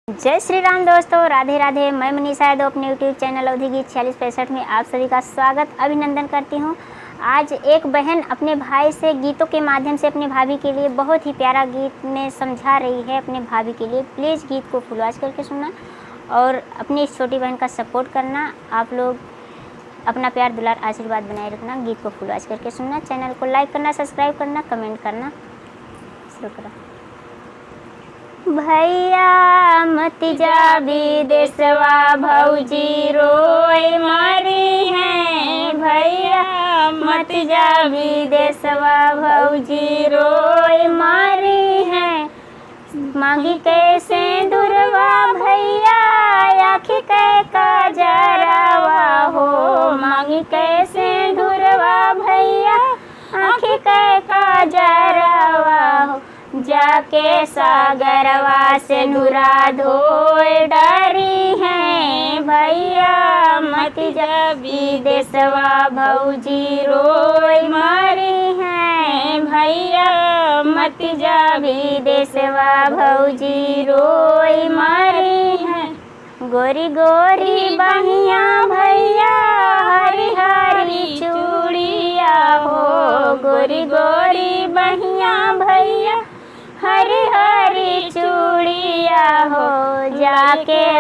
जय श्री राम दोस्तों, राधे राधे। मैं मनीषा यादव अपने यूट्यूब चैनल अवधि गीत 4665 में आप सभी का स्वागत अभिनंदन करती हूँ। आज एक बहन अपने भाई से गीतों के माध्यम से अपने भाभी के लिए बहुत ही प्यारा गीत में समझा रही है अपने भाभी के लिए। प्लीज़ गीत को फुल वॉच करके सुनना और अपनी इस छोटी बहन का सपोर्ट करना। आप लोग अपना प्यार दुलार आशीर्वाद बनाए रखना। गीत को फुल वॉच करके सुनना, चैनल को लाइक करना, सब्सक्राइब करना, कमेंट करना। शुरू करो। भैया मत जा विदेशवा, भौजी रोए मारी है। भैया मत जा विदेशवा, भौजी रोए मारी है। मांगी कैसे दुर्वा भैया, आँखी के काजरावा हो। मांगी कैसे दुर्वा भैया, आँखी के काजरावा हो। जाके सागरवा से नुरा धोए डरी है। भैया मत जा विदेशवा, भौजी रोए मारी है। भैया मत जा विदेशवा, भौजी रोए मारी है। गोरी गोरी बहिया भैया, हरी हरी चूड़िया हो। गोरी गोरी बहिया भैया, हरी हरी चूड़िया हो। जाके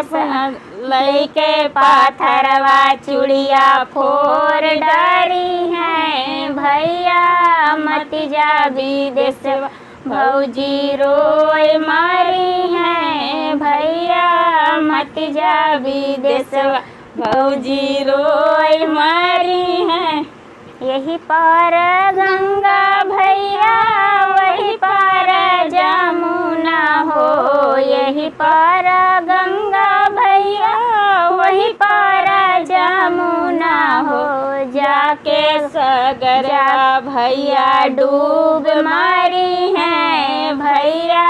लइके पाथरवा चूड़िया फोर डरी है। भैया मत जा विदेशवा, भौजी रोए मारी है। भैया मत जा विदेशवा, भौजी रोए मारी है। यही पार गंगा भैया, वही पार जमुना हो। यही पार गंगा भैया, वही पार जमुना हो। जाके सगरा भैया डूब मारी है। भैया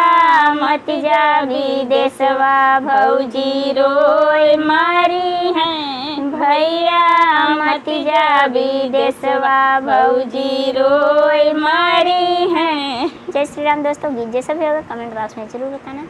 मत जा विदेशवा, भौजी रोए मारी है। भैया मत जा विदेशवा, भौजी रोए मारी है। जय श्री राम दोस्तों। गीत जैसा भी होगा कमेंट बॉक्स में जरूर बताना।